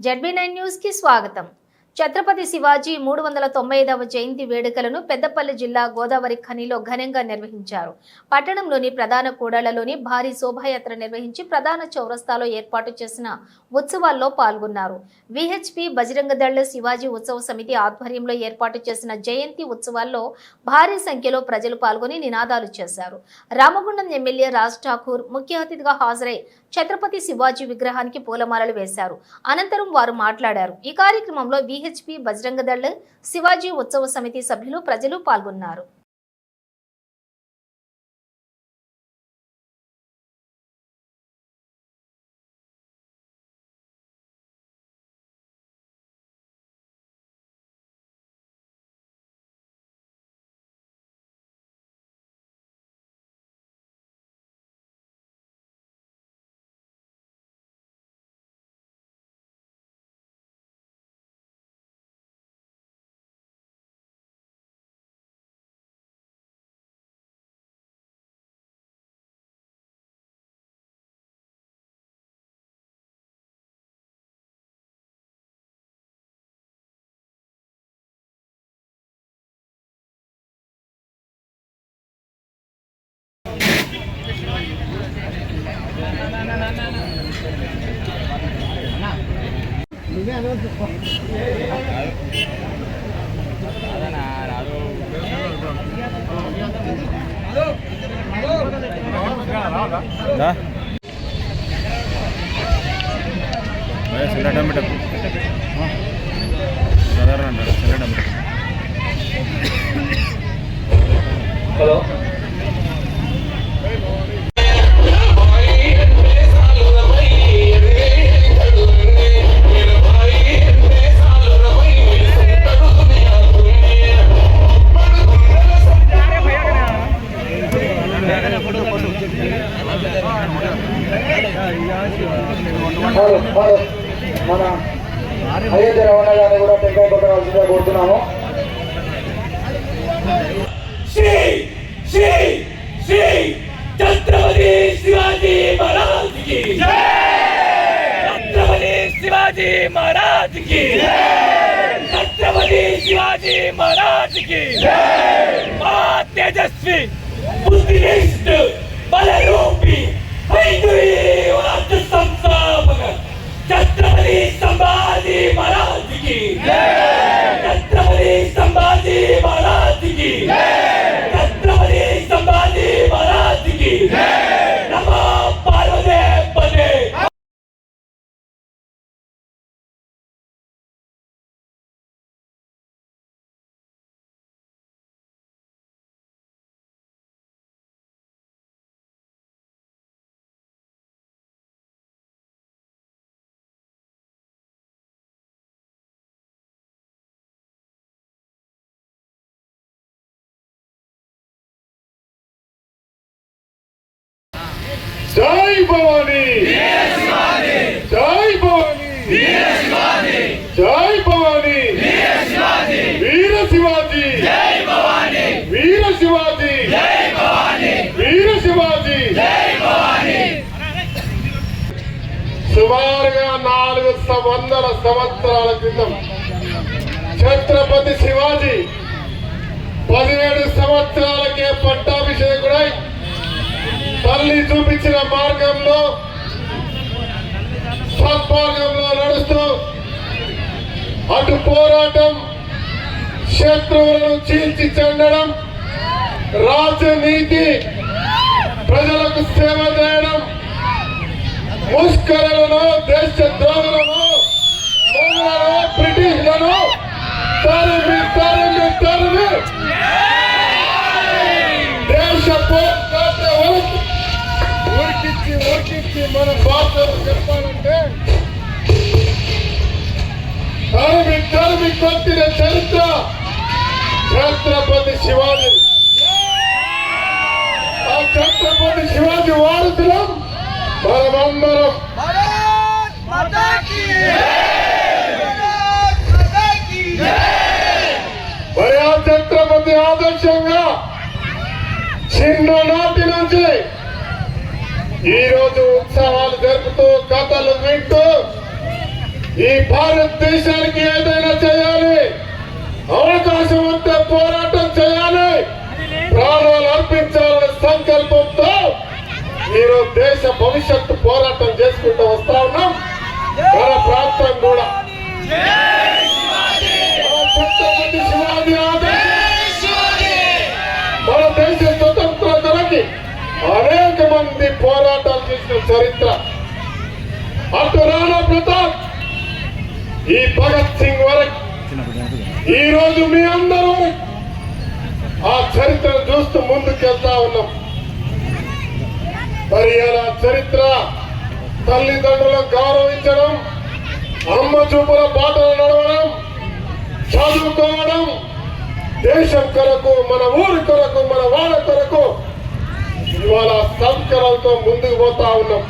ZB9 news కి స్వాగతం. ఛత్రపతి శివాజీ 395వ జయంతి వేడుకలను పెద్దపల్లి జిల్లా గోదావరి ఖనిలో ఘనంగా నిర్వహించారు. పట్టణంలోని ప్రధాన కూడళ్లలోని భారీ శోభాయాత్ర నిర్వహించి ప్రధాన చౌరస్తాలో ఏర్పాటు చేసిన ఉత్సవాల్లో పాల్గొన్నారు. విహెచ్పి బజరంగ దళ్ శివాజీ ఉత్సవ సమితి ఆధ్వర్యంలో ఏర్పాటు చేసిన జయంతి ఉత్సవాల్లో భారీ సంఖ్యలో ప్రజలు పాల్గొని నినాదాలు చేశారు. రామగుండం ఎమ్మెల్యే రాజ్ ఠాకూర్ ముఖ్య అతిథిగా హాజరై ఛత్రపతి శివాజీ విగ్రహానికి పూలమాలలు వేశారు. అనంతరం వారు మాట్లాడారు. ఈ కార్యక్రమంలో విహెచ్పి బజరంగ దళ్ శివాజీ ఉత్సవ సమితి సభ్యులు ప్రజలు పాల్గొన్నారు. హలో మన అయోధ్య రవాణా గారిని కూడా టెంకాయ కొట్టవలసిందిగా కోరుతున్నాము. श्री श्री श्री छत्रपति शिवाजी महाराज की जय। छत्रपति शिवाजी महाराज की जय। छत्रपति शिवाजी महाराज की जय। मां तेजस्वी बुद्धिनिष्ठ बलरूपी हिंदुई राष्ट्र संस्थापक छत्रपति संभाजी महाराज की जय। छत्रपति संभाजी महाराज की जय। छत्रपति संभाजी महाराज की जय। नमो पार्वती पते। जय भवानी, जय भवानी, जय भवानी, वीर शिवाजी, जय भवानी, वीर शिवाजी, जय भवानी, वीर शिवाजी. जय भवानी. సుమారుగా 400 సంవత్సరాల క్రితం ఛత్రపతి శివాజీ 17 సంవత్సరాలకే పట్టాభిషేకుడై తల్లి చూపించిన మార్గంలో సత్మార్గంలో నడుస్తూ అటు పోరాటం, శత్రువులను చీల్చి చెందడం, రాజనీతి, ప్రజలకు సేవ చేయడం, ముష్కరులను, దేశద్రోహులను, మొఘలులను, బ్రిటిష్లను తరిమి తరిమి తరిమి దేశ పోరాట ఉరికించి మన భాషలో చెప్పాలంటే తరిమి కొట్టిన చరిత్ర ఛత్రపతి శివాజీ. ఆ ఛత్రపతి శివాజీ వారసులం మనమందరం. మరి ఆ ఛత్రపతి ఆదర్శంగా చిన్ననాటి నుంచి ఈ రోజు ఉత్సవాలు జరుపుతూ కథలు వింటూ ఈ భారతదేశానికి ఏదైనా చేయాలి, అవకాశం ఉంటే పోరాటం చేయాలి, ప్రాణాలు అర్పించాలనే సంకల్పంతో ఈరోజు దేశ భవిష్యత్తు పోరాటం చేసుకుంటూ వస్తా ఉన్నాం. మన ప్రాంతం కూడా ఛత్రపతి శివాజీ మన దేశ స్వతంత్రతకి అనేక మంది పోరాటాలు చేసిన చరిత్ర. అటు రాణా ప్రతాప్, ఈ భగత్ సింగ్ వరకు ఈ రోజు మీ అందరూ ఆ చరిత్రను చూస్తూ ముందుకెళ్తా ఉన్నాం. మరి అలా చరిత్ర తల్లిదండ్రులను గౌరవించడం, అమ్మ చూపుల బాటలు నడవడం, చదువుకోవడం, దేశం కొరకు, మన ఊరి కొరకు, మన వాళ్ళ కొరకు ఇవాళ సంస్కారాలతో ముందుకు పోతా ఉన్నాం.